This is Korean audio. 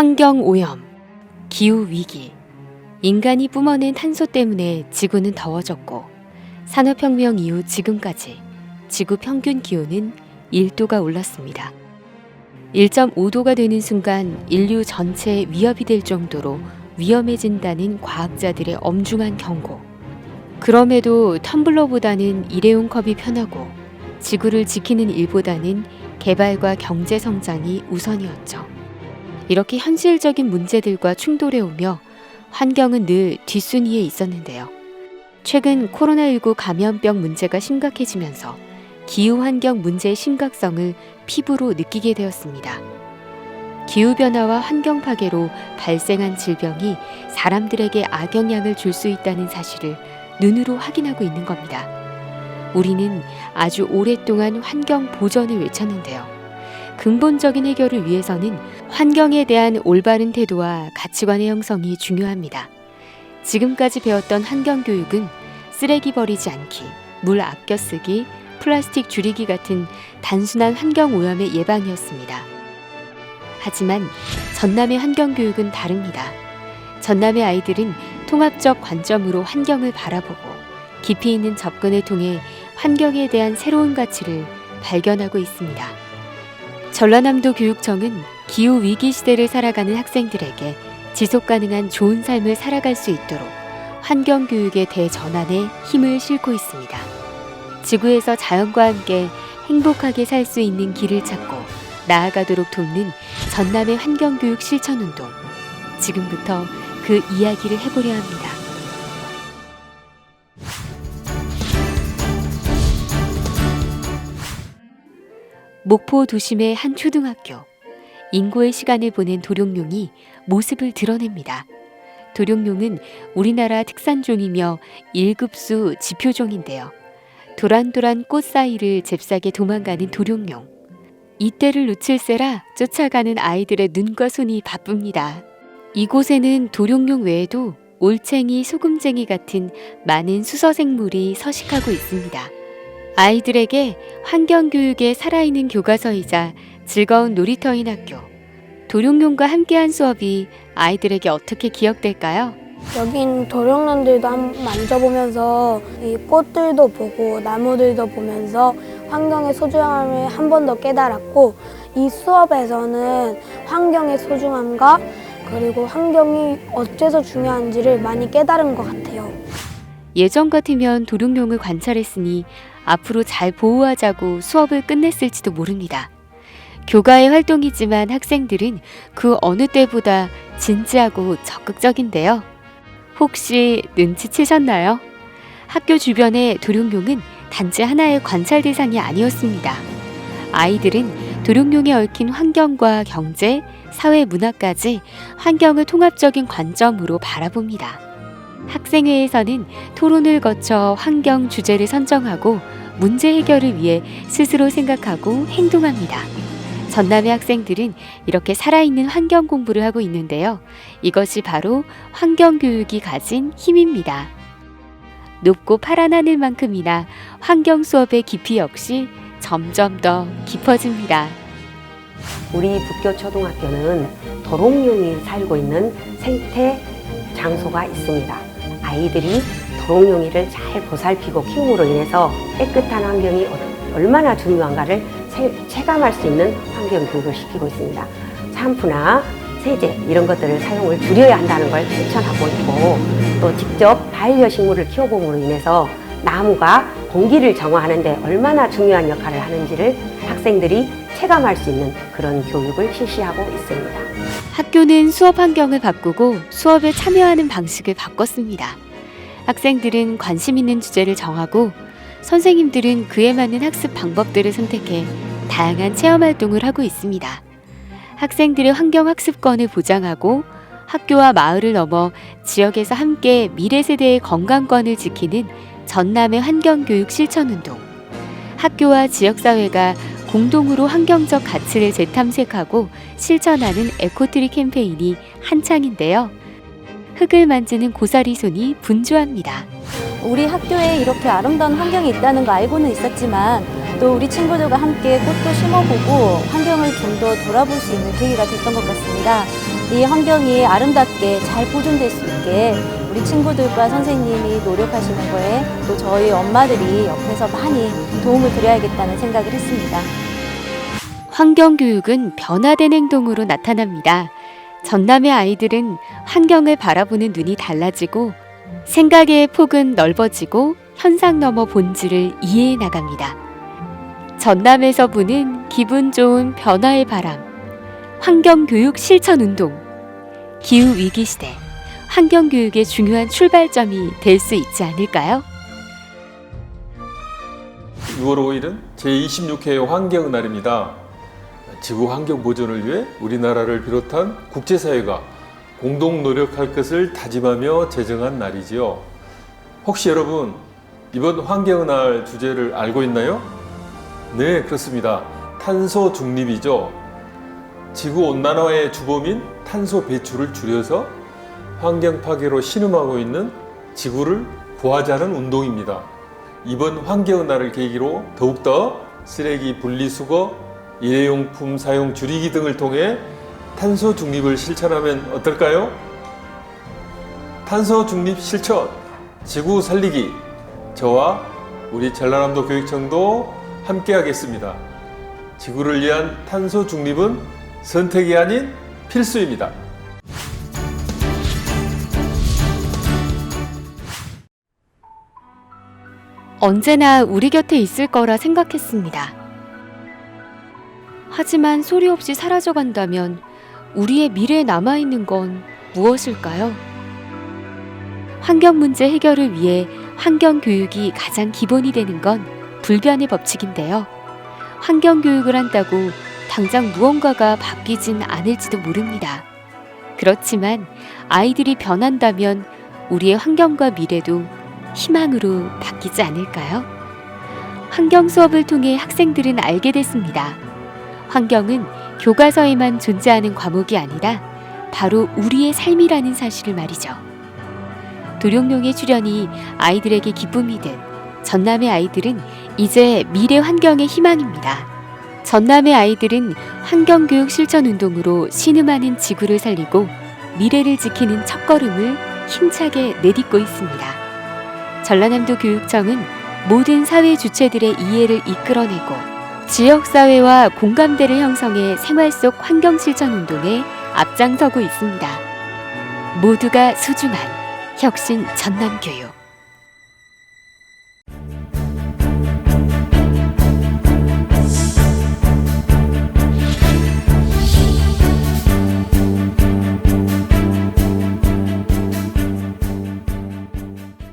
환경오염, 기후위기, 인간이 뿜어낸 탄소 때문에 지구는 더워졌고 산업혁명 이후 지금까지 지구 평균 기온은 1도가 올랐습니다. 1.5도가 되는 순간 인류 전체에 위협이 될 정도로 위험해진다는 과학자들의 엄중한 경고. 그럼에도 텀블러보다는 일회용 컵이 편하고 지구를 지키는 일보다는 개발과 경제 성장이 우선이었죠. 이렇게 현실적인 문제들과 충돌해오며 환경은 늘 뒷순위에 있었는데요. 최근 코로나19 감염병 문제가 심각해지면서 기후환경 문제의 심각성을 피부로 느끼게 되었습니다. 기후변화와 환경 파괴로 발생한 질병이 사람들에게 악영향을 줄 수 있다는 사실을 눈으로 확인하고 있는 겁니다. 우리는 아주 오랫동안 환경 보전을 외쳤는데요. 근본적인 해결을 위해서는 환경에 대한 올바른 태도와 가치관의 형성이 중요합니다. 지금까지 배웠던 환경교육은 쓰레기 버리지 않기, 물 아껴 쓰기, 플라스틱 줄이기 같은 단순한 환경오염의 예방이었습니다. 하지만 전남의 환경교육은 다릅니다. 전남의 아이들은 통합적 관점으로 환경을 바라보고 깊이 있는 접근을 통해 환경에 대한 새로운 가치를 발견하고 있습니다. 전라남도 교육청은 기후위기 시대를 살아가는 학생들에게 지속가능한 좋은 삶을 살아갈 수 있도록 환경교육의 대전환에 힘을 싣고 있습니다. 지구에서 자연과 함께 행복하게 살 수 있는 길을 찾고 나아가도록 돕는 전남의 환경교육 실천운동. 지금부터 그 이야기를 해보려 합니다. 목포 도심의 한 초등학교. 인고의 시간을 보낸 도룡뇽이 모습을 드러냅니다. 도룡뇽은 우리나라 특산종이며 1급수 지표종인데요. 도란도란 꽃 사이를 잽싸게 도망가는 도룡뇽. 이때를 놓칠세라 쫓아가는 아이들의 눈과 손이 바쁩니다. 이곳에는 도룡뇽 외에도 올챙이, 소금쟁이 같은 많은 수서생물이 서식하고 있습니다. 아이들에게 환경교육의 살아있는 교과서이자 즐거운 놀이터인 학교. 도룡뇽과 함께한 수업이 아이들에게 어떻게 기억될까요? 여긴 도룡뇽들도 한번 만져보면서 이 꽃들도 보고 나무들도 보면서 환경의 소중함을 한 번 더 깨달았고, 이 수업에서는 환경의 소중함과 그리고 환경이 어째서 중요한지를 많이 깨달은 것 같아요. 예전 같으면 도룡뇽을 관찰했으니 앞으로 잘 보호하자고 수업을 끝냈을지도 모릅니다. 교가의 활동이지만 학생들은 그 어느 때보다 진지하고 적극적인데요. 혹시 눈치채셨나요? 학교 주변의 도룡뇽은 단지 하나의 관찰 대상이 아니었습니다. 아이들은 도룡뇽에 얽힌 환경과 경제, 사회, 문화까지 환경을 통합적인 관점으로 바라봅니다. 학생회에서는 토론을 거쳐 환경 주제를 선정하고 문제 해결을 위해 스스로 생각하고 행동합니다. 전남의 학생들은 이렇게 살아있는 환경 공부를 하고 있는데요. 이것이 바로 환경교육이 가진 힘입니다. 높고 파란 하늘만큼이나 환경 수업의 깊이 역시 점점 더 깊어집니다. 우리 북교초등학교는 도롱뇽이 살고 있는 생태 장소가 있습니다. 아이들이 도롱뇽이를 잘 보살피고 키움으로 인해서 깨끗한 환경이 얼마나 중요한가를 체감할 수 있는 환경 교육을 시키고 있습니다. 샴푸나 세제 이런 것들을 사용을 줄여야 한다는 걸 실천하고 있고, 또 직접 반려식물을 키워봄으로 인해서 나무가 공기를 정화하는 데 얼마나 중요한 역할을 하는지를 학생들이 체감할 수 있는 그런 교육을 실시하고 있습니다. 학교는 수업 환경을 바꾸고 수업에 참여하는 방식을 바꿨습니다. 학생들은 관심 있는 주제를 정하고 선생님들은 그에 맞는 학습 방법들을 선택해 다양한 체험 활동을 하고 있습니다. 학생들의 환경 학습권을 보장하고 학교와 마을을 넘어 지역에서 함께 미래 세대의 건강권을 지키는 전남의 환경교육 실천운동. 학교와 지역사회가 공동으로 환경적 가치를 재탐색하고 실천하는 에코트리 캠페인이 한창인데요. 흙을 만지는 고사리 손이 분주합니다. 우리 학교에 이렇게 아름다운 환경이 있다는 거 알고는 있었지만 또 우리 친구들과 함께 꽃도 심어보고 환경을 좀 더 돌아볼 수 있는 계기가 됐던 것 같습니다. 이 환경이 아름답게 잘 보존될 수 있게 우리 친구들과 선생님이 노력하시는 거에 또 저희 엄마들이 옆에서 많이 도움을 드려야겠다는 생각을 했습니다. 환경교육은 변화된 행동으로 나타납니다. 전남의 아이들은 환경을 바라보는 눈이 달라지고 생각의 폭은 넓어지고 현상 너머 본질을 이해해 나갑니다. 전남에서 부는 기분 좋은 변화의 바람, 환경교육 실천운동, 기후위기 시대, 환경교육의 중요한 출발점이 될 수 있지 않을까요? 6월 5일은 제26회 환경의 날입니다. 지구 환경 보존을 위해 우리나라를 비롯한 국제사회가 공동 노력할 것을 다짐하며 제정한 날이지요. 혹시 여러분 이번 환경의 날 주제를 알고 있나요? 네, 그렇습니다. 탄소 중립이죠. 지구 온난화의 주범인 탄소 배출을 줄여서 환경 파괴로 신음하고 있는 지구를 구하자는 운동입니다. 이번 환경의 날을 계기로 더욱더 쓰레기 분리수거, 일회용품 사용 줄이기 등을 통해 탄소 중립을 실천하면 어떨까요? 탄소 중립 실천, 지구 살리기. 저와 우리 전라남도 교육청도 함께 하겠습니다. 지구를 위한 탄소 중립은 선택이 아닌 필수입니다. 언제나 우리 곁에 있을 거라 생각했습니다. 하지만 소리 없이 사라져간다면 우리의 미래에 남아있는 건 무엇일까요? 환경 문제 해결을 위해 환경 교육이 가장 기본이 되는 건 불변의 법칙인데요. 환경 교육을 한다고 당장 무언가가 바뀌진 않을지도 모릅니다. 그렇지만 아이들이 변한다면 우리의 환경과 미래도 희망으로 바뀌지 않을까요? 환경 수업을 통해 학생들은 알게 됐습니다. 환경은 교과서에만 존재하는 과목이 아니라 바로 우리의 삶이라는 사실을 말이죠. 도룡뇽의 출연이 아이들에게 기쁨이 된 전남의 아이들은 이제 미래 환경의 희망입니다. 전남의 아이들은 환경교육 실천운동으로 신음하는 지구를 살리고 미래를 지키는 첫걸음을 힘차게 내딛고 있습니다. 전라남도 교육청은 모든 사회 주체들의 이해를 이끌어내고 지역사회와 공감대를 형성해 생활 속 환경 실천 운동에 앞장서고 있습니다. 모두가 소중한 혁신 전남교육.